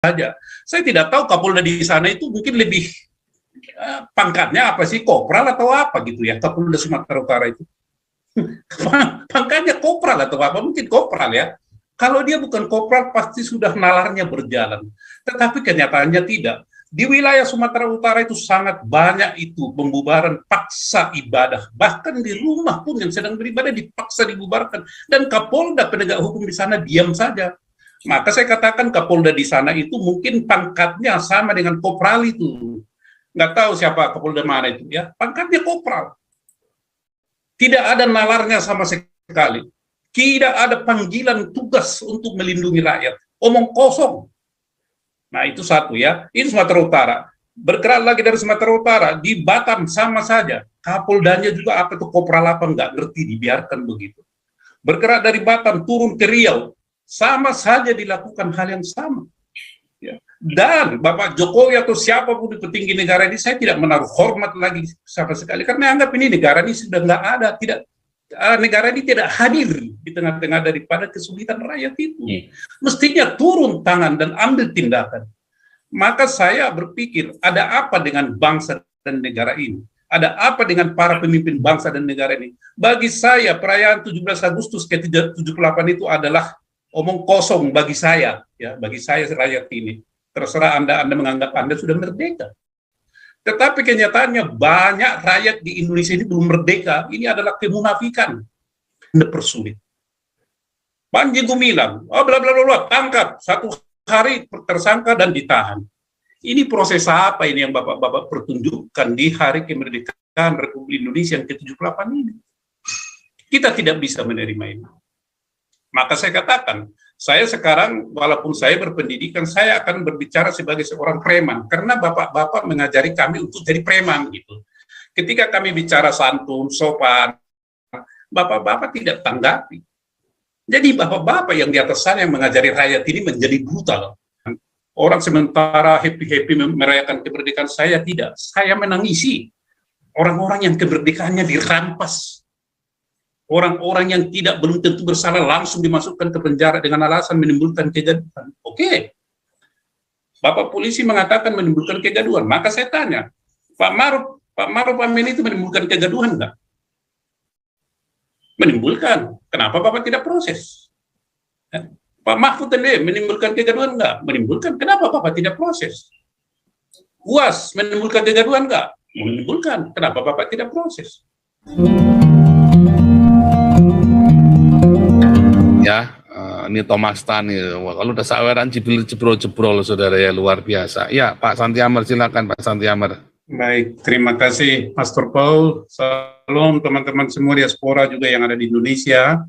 saja. Saya tidak tahu Kapolda di sana itu mungkin lebih pangkatnya apa sih, kopral atau apa gitu ya, Kapolda Sumatera Utara itu. Pangkatnya kopral atau apa, mungkin kopral ya. Kalau dia bukan kopral pasti sudah nalarnya berjalan. Tetapi kenyataannya tidak. Di wilayah Sumatera Utara itu sangat banyak itu pembubaran paksa ibadah. Bahkan di rumah pun yang sedang beribadah dipaksa dibubarkan. Dan Kapolda penegak hukum di sana diam saja. Maka saya katakan Kapolda di sana itu mungkin pangkatnya sama dengan kopral itu. Nggak tahu siapa Kapolda mana itu ya. Pangkatnya kopral. Tidak ada nalarnya sama sekali. Tidak ada panggilan tugas untuk melindungi rakyat. Omong kosong. Nah itu satu ya. Ini Sumatera Utara. Bergerak lagi dari Sumatera Utara, di Batam sama saja. Kapoldanya juga apa itu kopral apa nggak ngerti, dibiarkan begitu. Bergerak dari Batam turun ke Riau, sama saja dilakukan hal yang sama. Ya. Dan Bapak Jokowi atau siapapun di petinggi negara ini, saya tidak menaruh hormat lagi sama sekali. Karena anggap ini negara ini sudah nggak ada, negara ini tidak hadir di tengah-tengah daripada kesulitan rakyat itu. Mestinya turun tangan dan ambil tindakan. Maka saya berpikir, ada apa dengan bangsa dan negara ini? Ada apa dengan para pemimpin bangsa dan negara ini? Bagi saya, perayaan 17 Agustus ke-78 itu adalah omong kosong bagi saya, ya, bagi saya rakyat ini. Terserah Anda menganggap Anda sudah merdeka. Tetapi kenyataannya banyak rakyat di Indonesia ini belum merdeka. Ini adalah kemunafikan. Dipersulit. Panji Gumilang, bla bla bla, tangkap 1 hari tersangka dan ditahan. Ini proses apa ini yang Bapak-Bapak pertunjukkan di hari kemerdekaan Republik Indonesia yang ke-78 ini? Kita tidak bisa menerima ini. Maka saya katakan, saya sekarang walaupun saya berpendidikan, saya akan berbicara sebagai seorang preman, karena bapak-bapak mengajari kami untuk jadi preman gitu. Ketika kami bicara santun, sopan, bapak-bapak tidak tanggapi. Jadi bapak-bapak yang di atas sana yang mengajari rakyat ini menjadi brutal. Orang sementara happy-happy merayakan kemerdekaan, saya tidak. Saya menangisi orang-orang yang kemerdekaannya dirampas. Orang-orang yang belum tentu bersalah langsung dimasukkan ke penjara dengan alasan menimbulkan kegaduhan. Oke. Bapak polisi mengatakan menimbulkan kegaduhan. Maka saya tanya, Pak Maruf Amin itu menimbulkan kegaduhan enggak? Menimbulkan. Kenapa Bapak tidak proses? Pak Mahfud MD menimbulkan kegaduhan enggak? Menimbulkan. Kenapa Bapak tidak proses? UAS menimbulkan kegaduhan enggak? Menimbulkan. Kenapa Bapak tidak proses? Ya, ini Thomas Tan ya. Wah, kalau udah saweran jebrol saudara ya, luar biasa. Ya, Pak Santiamer, silakan Pak Santiamer. Baik, terima kasih Pastor Paul. Salam teman-teman semua diaspora juga yang ada di Indonesia.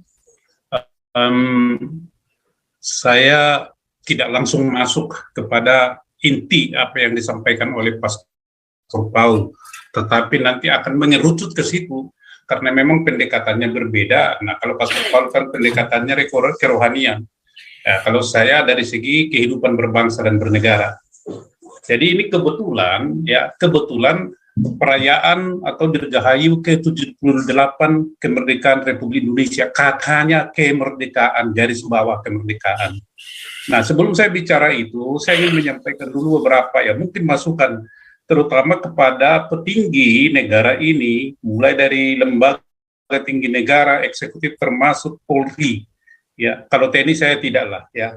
Saya tidak langsung masuk kepada inti apa yang disampaikan oleh Pastor Paul, tetapi nanti akan mengerucut ke situ. Karena memang pendekatannya berbeda. Nah, kalau Pastor Paul kan pendekatannya kerohanian. Ya, kalau saya dari segi kehidupan berbangsa dan bernegara. Jadi ini kebetulan perayaan atau dirgahayu ke-78 kemerdekaan Republik Indonesia. Katanya kemerdekaan, garis bawah kemerdekaan. Nah, sebelum saya bicara itu, saya ingin menyampaikan dulu beberapa mungkin masukan, terutama kepada petinggi negara ini, mulai dari lembaga tinggi negara, eksekutif termasuk Polri. Ya, kalau TNI saya tidaklah ya.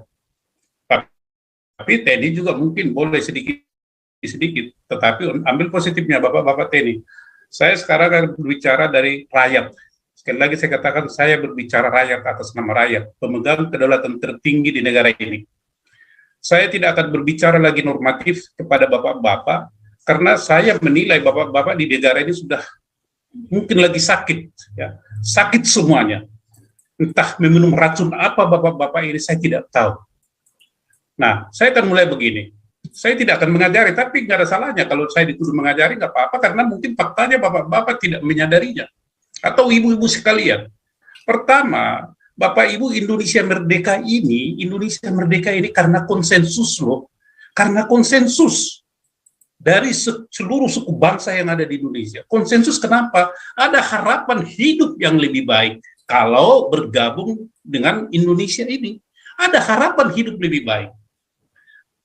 Tapi TNI juga mungkin boleh sedikit, tetapi ambil positifnya Bapak-bapak TNI. Saya sekarang akan berbicara dari rakyat. Sekali lagi saya katakan saya berbicara rakyat atas nama rakyat, pemegang kedaulatan tertinggi di negara ini. Saya tidak akan berbicara lagi normatif kepada Bapak-bapak, karena saya menilai bapak-bapak di negara ini sudah mungkin lagi sakit, ya, sakit semuanya. Entah meminum racun apa bapak-bapak ini, saya tidak tahu. Nah, saya akan mulai begini. Saya tidak akan mengajari, tapi nggak ada salahnya kalau saya dituduh mengajari, nggak apa-apa, karena mungkin faktanya bapak-bapak tidak menyadarinya. Atau ibu-ibu sekalian. Pertama, Bapak Ibu, Indonesia merdeka ini karena konsensus loh. Karena konsensus dari seluruh suku bangsa yang ada di Indonesia. Konsensus kenapa? Ada harapan hidup yang lebih baik kalau bergabung dengan Indonesia ini. Ada harapan hidup lebih baik.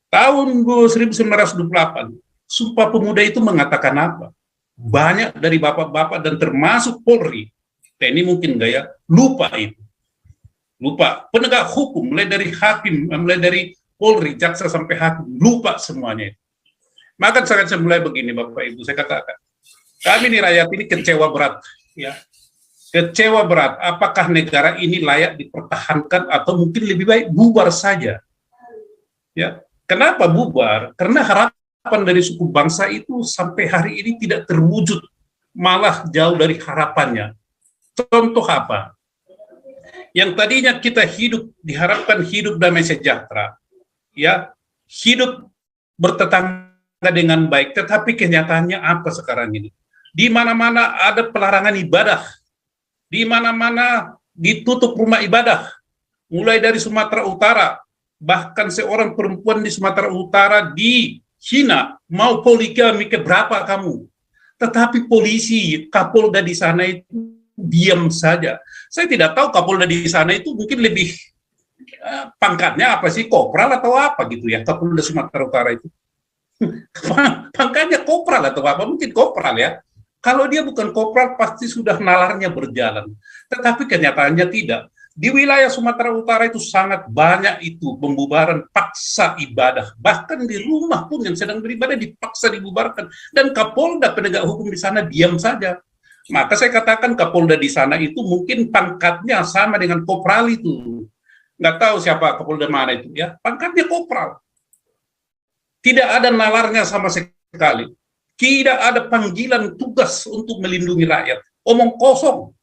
Tahun 1928, Sumpah Pemuda itu mengatakan apa? Banyak dari bapak-bapak dan termasuk Polri, TNI mungkin enggak ya, lupa itu. Lupa. Penegak hukum, mulai dari hakim, mulai dari Polri, jaksa sampai hakim, lupa semuanya itu. Maka saya mulai begini Bapak Ibu, saya katakan, kami nih rakyat ini kecewa berat, ya. Kecewa berat, apakah negara ini layak dipertahankan atau mungkin lebih baik bubar saja? Ya. Kenapa bubar? Karena harapan dari suku bangsa itu sampai hari ini tidak terwujud, malah jauh dari harapannya. Contoh apa? Yang tadinya kita hidup, diharapkan hidup damai sejahtera, ya, hidup bertetangga dengan baik, tetapi kenyataannya apa sekarang ini? Di mana-mana ada pelarangan ibadah, di mana-mana ditutup rumah ibadah, mulai dari Sumatera Utara, bahkan seorang perempuan di Sumatera Utara dihina, mau poligami ke berapa kamu? Tetapi polisi, Kapolda di sana itu diam saja. Saya tidak tahu Kapolda di sana itu mungkin lebih pangkatnya apa sih, kopral atau apa gitu ya, Kapolda Sumatera Utara itu. Pangkatnya kopral atau apa, mungkin kopral ya. Kalau dia bukan kopral pasti sudah nalarnya berjalan. Tetapi kenyataannya tidak. Di wilayah Sumatera Utara itu sangat banyak itu pembubaran paksa ibadah. Bahkan di rumah pun yang sedang beribadah dipaksa dibubarkan. Dan Kapolda penegak hukum di sana diam saja. Maka saya katakan Kapolda di sana itu mungkin pangkatnya sama dengan kopral itu. Nggak tahu siapa Kapolda mana itu ya. Pangkatnya kopral. Tidak ada nalarnya sama sekali. Tidak ada panggilan tugas untuk melindungi rakyat. Omong kosong.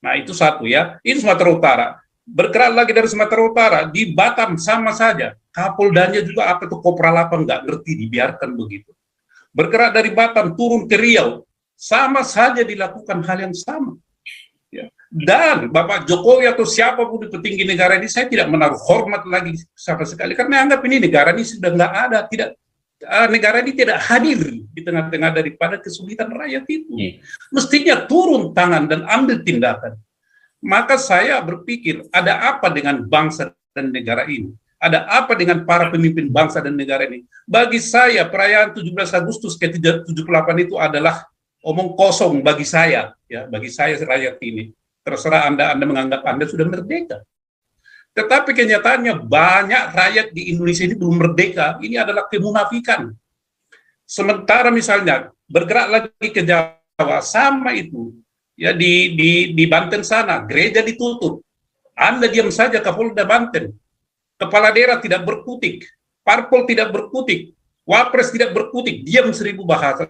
Nah itu satu ya, ini Sumatera Utara. Bergerak lagi dari Sumatera Utara, di Batam sama saja. Kapoldanya juga apa itu kopral apa enggak ngerti, dibiarkan begitu. Bergerak dari Batam turun ke Riau, sama saja dilakukan hal yang sama. Ya. Dan Bapak Jokowi atau siapapun di petinggi negara ini, saya tidak menaruh hormat lagi sama sekali, karena anggap ini negara ini sudah nggak ada, negara ini tidak hadir di tengah-tengah daripada kesulitan rakyat itu. Mestinya turun tangan dan ambil tindakan. Maka saya berpikir, ada apa dengan bangsa dan negara ini? Ada apa dengan para pemimpin bangsa dan negara ini? Bagi saya, perayaan 17 Agustus ke-78 itu adalah omong kosong bagi saya, ya, bagi saya rakyat ini. Terserah Anda menganggap Anda sudah merdeka. Tetapi kenyataannya banyak rakyat di Indonesia ini belum merdeka. Ini adalah kemunafikan. Sementara misalnya bergerak lagi ke Jawa, sama itu. Ya di Banten sana, gereja ditutup. Anda diam saja, Kapolda Banten. Kepala daerah tidak berkutik. Parpol tidak berkutik. Wapres tidak berkutik. Diam 1000 bahasa.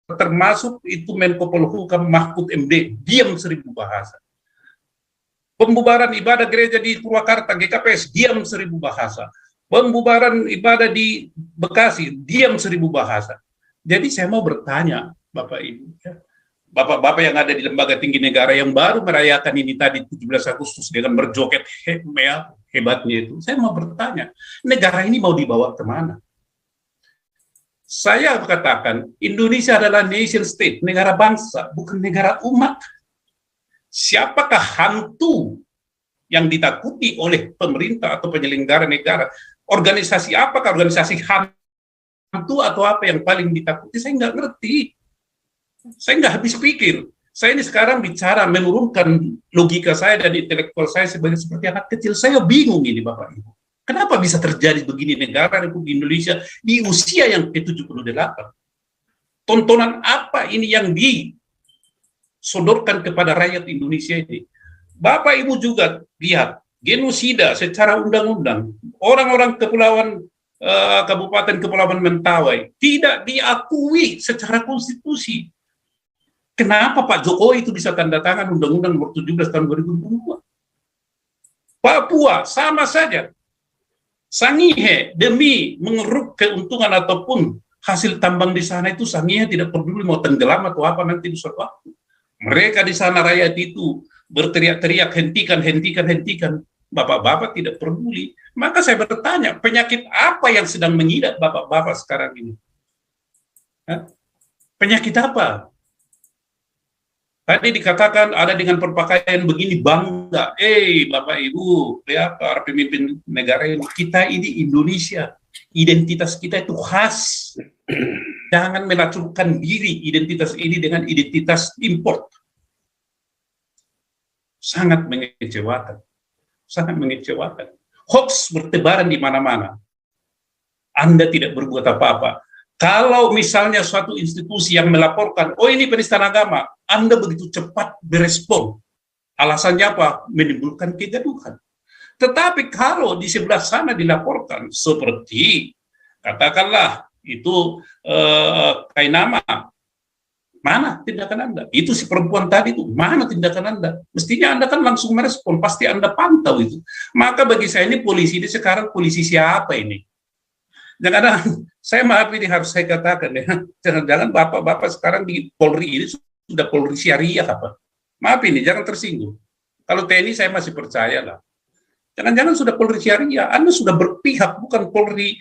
Termasuk itu Menko Polhukam Mahfud MD. Diam 1000 bahasa. Pembubaran ibadah gereja di Purwakarta, GKPS, diam 1000 bahasa. Pembubaran ibadah di Bekasi, diam 1000 bahasa. Jadi saya mau bertanya, Bapak Ibu, ya, Bapak-bapak yang ada di lembaga tinggi negara yang baru merayakan ini tadi 17 Agustus dengan berjoget hebatnya itu, saya mau bertanya, negara ini mau dibawa kemana? Saya katakan, Indonesia adalah nation state, negara bangsa, bukan negara umat. Siapakah hantu yang ditakuti oleh pemerintah atau penyelenggara negara? Organisasi apakah organisasi hantu atau apa yang paling ditakuti? Saya nggak ngerti. Saya nggak habis pikir. Saya ini sekarang bicara menurunkan logika saya dan intelektual saya seperti anak kecil. Saya bingung ini Bapak Ibu. Kenapa bisa terjadi begini negara Republik Indonesia di usia yang ke-78? Tontonan apa ini yang disodorkan kepada rakyat Indonesia ini? Bapak Ibu juga lihat, genosida secara undang-undang, orang-orang Kabupaten Kepulauan Mentawai tidak diakui secara konstitusi. Kenapa Pak Jokowi itu bisa tanda tangan Undang-Undang Nomor 17 tahun 2022? Papua sama saja. Sangihe demi mengeruk keuntungan ataupun hasil tambang di sana itu Sangihe tidak peduli mau tenggelam atau apa nanti di suatu waktu. Mereka di sana rakyat itu berteriak-teriak hentikan, hentikan, hentikan. Bapak-bapak tidak peduli. Maka saya bertanya, penyakit apa yang sedang mengidap bapak-bapak sekarang ini? Hah? Penyakit apa? Tadi dikatakan ada dengan berpakaian begini bangga. Bapak Ibu, lihat para pemimpin negara ini, kita ini Indonesia. Identitas kita itu khas. Jangan melacurkan diri identitas ini dengan identitas import. Sangat mengecewakan. Sangat mengecewakan. Hoax bertebaran di mana-mana. Anda tidak berbuat apa-apa. Kalau misalnya suatu institusi yang melaporkan, oh ini penistaan agama, Anda begitu cepat berespon. Alasannya apa? Menimbulkan kegaduhan. Tetapi kalau di sebelah sana dilaporkan seperti katakanlah itu Kainama, mana tindakan Anda? Itu si perempuan tadi itu, mana tindakan Anda? Mestinya Anda kan langsung merespon, pasti Anda pantau itu. Maka bagi saya ini polisi ini sekarang polisi siapa ini? Jangan, saya maaf ini harus saya katakan ya, jangan-jangan bapak-bapak sekarang di Polri ini sudah Polri syariah apa? Maaf ini, jangan tersinggung. Kalau TNI saya masih percaya lah. Jangan-jangan sudah Polri syariah, Anda sudah berpihak, bukan Polri,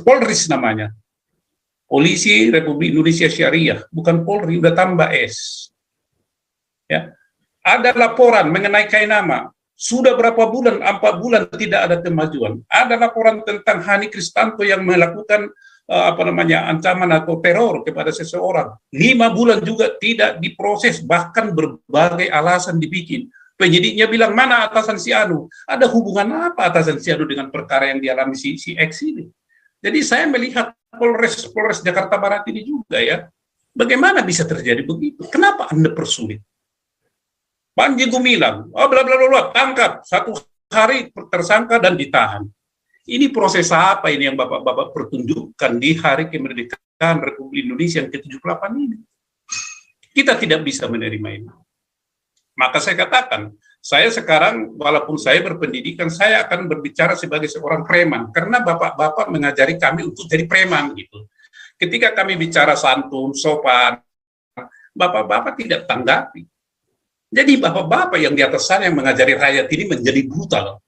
Polris namanya. Polisi Republik Indonesia Syariah, bukan Polri, udah tambah S. Ya. Ada laporan mengenai Kainama, sudah berapa bulan, 4 bulan tidak ada kemajuan. Ada laporan tentang Hani Kristanto yang melakukan ancaman atau teror kepada seseorang. 5 bulan juga tidak diproses, bahkan berbagai alasan dibikin. Penyidiknya bilang, mana atasan si Anu? Ada hubungan apa atasan si Anu dengan perkara yang dialami si X ini? Jadi saya melihat Polres Jakarta Barat ini juga ya, bagaimana bisa terjadi begitu? Kenapa Anda persulit? Panji Gumilang, oh bla bla bla, tangkap 1 hari tersangka dan ditahan. Ini proses apa ini yang Bapak-Bapak pertunjukkan di Hari Kemerdekaan Republik Indonesia yang ke-78 ini? Kita tidak bisa menerima ini. Maka saya katakan, saya sekarang walaupun saya berpendidikan, saya akan berbicara sebagai seorang preman, karena bapak-bapak mengajari kami untuk jadi preman gitu. Ketika kami bicara santun, sopan, bapak-bapak tidak tanggapi. Jadi bapak-bapak yang di atas sana yang mengajari rakyat ini menjadi brutal.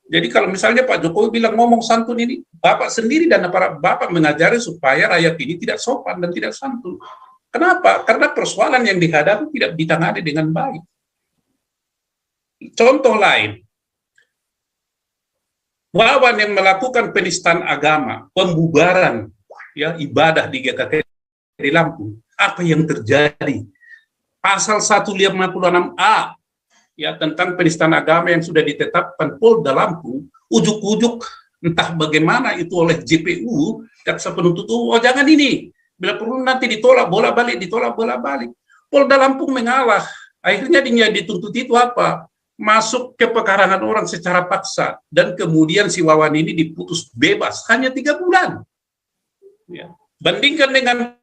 Jadi kalau misalnya Pak Jokowi bilang ngomong santun ini, bapak sendiri dan para bapak mengajari supaya rakyat ini tidak sopan dan tidak santun. Kenapa? Karena persoalan yang dihadapi tidak ditangani dengan baik. Contoh lain, Wawan yang melakukan penistaan agama, pembubaran ya ibadah di GKT di Lampung, apa yang terjadi? Pasal 156A ya tentang penistaan agama yang sudah ditetapkan Polda Lampung, ujuk-ujuk entah bagaimana itu oleh JPU, jaksa penuntut umum, oh jangan ini, bila perlu nanti ditolak bolak-balik, Polda Lampung mengalah, akhirnya dia dituntut itu apa? Masuk ke pekarangan orang secara paksa, dan kemudian si Wawan ini diputus bebas hanya 3 bulan. Ya. Bandingkan dengan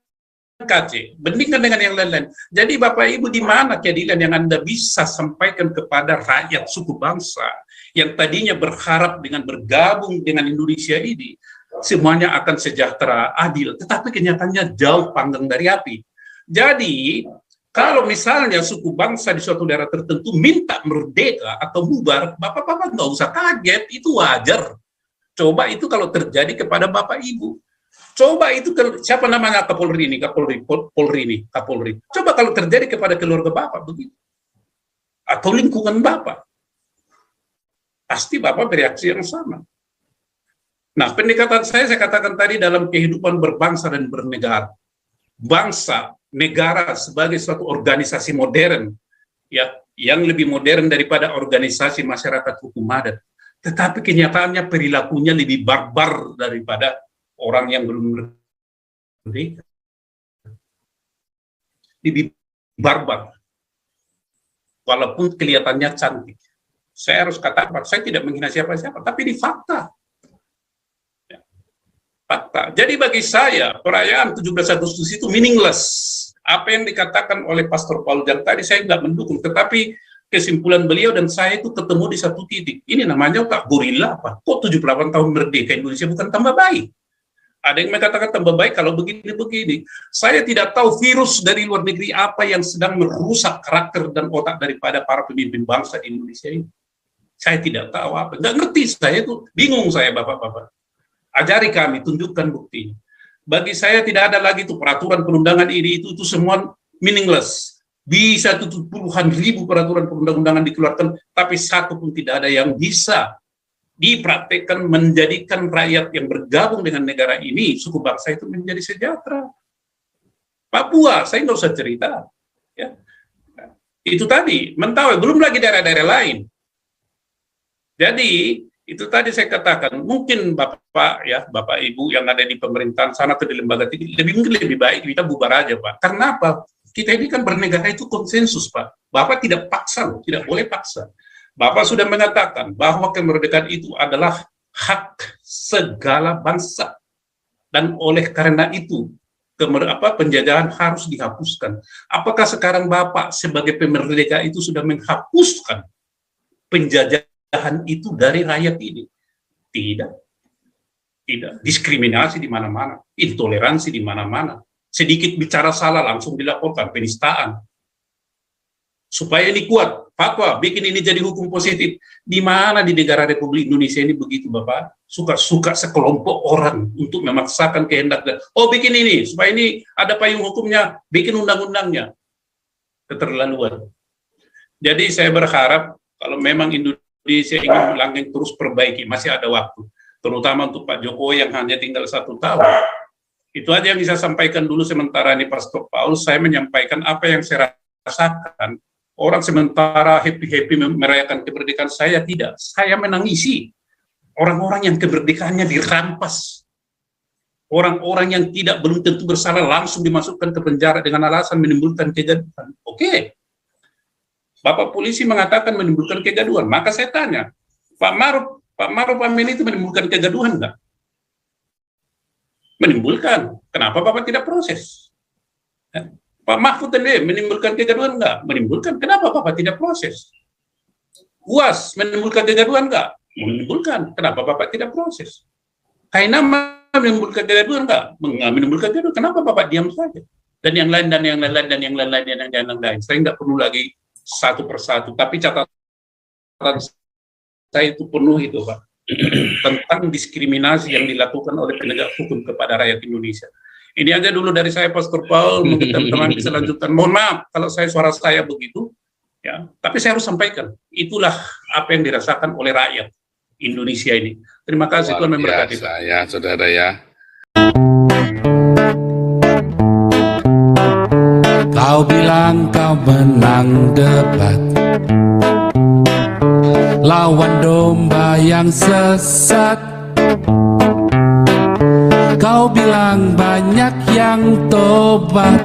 KC, bandingkan dengan yang lain-lain. Jadi Bapak Ibu, di mana keadilan yang Anda bisa sampaikan kepada rakyat suku bangsa yang tadinya berharap dengan bergabung dengan Indonesia ini, semuanya akan sejahtera, adil, tetapi kenyataannya jauh panggang dari api. Jadi, kalau misalnya suku bangsa di suatu daerah tertentu minta merdeka atau bubar, Bapak-Bapak nggak usah kaget, itu wajar. Coba itu kalau terjadi kepada Bapak Ibu. Coba itu siapa namanya Kapolri ini, Kapolri. Coba kalau terjadi kepada keluarga Bapak begitu. Atau lingkungan Bapak. Pasti Bapak bereaksi yang sama. Nah, pendekatan saya katakan tadi dalam kehidupan berbangsa dan bernegara. Bangsa, negara sebagai suatu organisasi modern, ya, yang lebih modern daripada organisasi masyarakat hukum adat. Tetapi kenyataannya perilakunya lebih barbar daripada orang yang belum merdeka. Lebih barbar. Walaupun kelihatannya cantik. Saya harus katakan, saya tidak menghina siapa-siapa, tapi di fakta. Fakta. Jadi bagi saya, perayaan 17 Agustus itu meaningless. Apa yang dikatakan oleh Pastor Paul Jang tadi, saya nggak mendukung. Tetapi kesimpulan beliau dan saya itu ketemu di satu titik. Ini namanya Kak gorila apa? Kok 78 tahun merdeka Indonesia bukan tambah baik? Ada yang mengatakan tambah baik kalau begini-begini. Saya tidak tahu virus dari luar negeri apa yang sedang merusak karakter dan otak daripada para pemimpin bangsa di Indonesia ini. Saya tidak tahu apa. Nggak ngerti saya itu. Bingung saya Bapak-Bapak. Ajari kami, tunjukkan buktinya. Bagi saya tidak ada lagi itu peraturan perundangan ini, itu semua meaningless. Bisa itu puluhan ribu peraturan perundang-undangan dikeluarkan, tapi satu pun tidak ada yang bisa dipraktekkan menjadikan rakyat yang bergabung dengan negara ini, suku bangsa itu menjadi sejahtera. Papua, saya nggak usah cerita. Ya. Itu tadi, Mentawai, belum lagi daerah-daerah lain. Jadi, itu tadi saya katakan, mungkin Bapak, ya, Bapak Ibu yang ada di pemerintahan sana atau di lembaga tinggi, mungkin lebih baik kita bubar aja, Pak. Karena apa? Kita ini kan bernegara itu konsensus, Pak. Bapak tidak paksa, loh, tidak boleh paksa. Bapak sudah mengatakan bahwa kemerdekaan itu adalah hak segala bangsa. Dan oleh karena itu, penjajahan harus dihapuskan. Apakah sekarang Bapak sebagai pemerdeka itu sudah menghapuskan penjajahan itu dari rakyat ini? Tidak. Tidak. Diskriminasi di mana-mana, intoleransi di mana-mana. Sedikit bicara salah langsung dilaporkan, penistaan. Supaya ini kuat, fatwa, bikin ini jadi hukum positif. Di mana di negara Republik Indonesia ini begitu, Bapak? Suka-suka sekelompok orang untuk memaksakan kehendak. Oh, bikin ini, supaya ini ada payung hukumnya, bikin undang-undangnya. Keterlaluan. Jadi saya berharap, kalau memang Indonesia ingin langgeng terus perbaiki, masih ada waktu. Terutama untuk Pak Jokowi yang hanya tinggal 1 tahun. Itu aja yang bisa sampaikan dulu, sementara ini Pastor Paul, saya menyampaikan apa yang saya rasakan. Orang sementara happy-happy merayakan kemerdekaan, saya tidak. Saya menangisi orang-orang yang kemerdekaannya dirampas. Orang-orang yang belum tentu bersalah langsung dimasukkan ke penjara dengan alasan menimbulkan kegaduhan. Oke. Bapak polisi mengatakan menimbulkan kegaduhan. Maka saya tanya, Pak Maruf Amin itu menimbulkan kegaduhan enggak? Menimbulkan. Kenapa Bapak tidak proses? Pak Mahfud MD menimbulkan kegaduhan enggak? Menimbulkan. Kenapa Bapak tidak proses? UAS menimbulkan kegaduhan enggak? Menimbulkan. Kenapa Bapak tidak proses? Kainama menimbulkan kegaduhan enggak? Menimbulkan kegaduhan. Kenapa Bapak diam saja? Dan yang lain, dan yang lain, dan yang lain, dan yang lain. Saya nggak perlu lagi satu persatu. Tapi catatan saya itu penuh itu, Pak. Tentang diskriminasi yang dilakukan oleh penegak hukum kepada rakyat Indonesia. Ini aja dulu dari saya, Pastor Paul. Mungkin teman-teman bisa lanjutkan. Mohon maaf kalau suara saya begitu, ya. Tapi saya harus sampaikan, itulah apa yang dirasakan oleh rakyat Indonesia ini. Terima kasih, Tuhan memberkati. Ya, saudara ya. Kau bilang kau menang debat, lawan domba yang sesat. Kau bilang banyak yang tobat.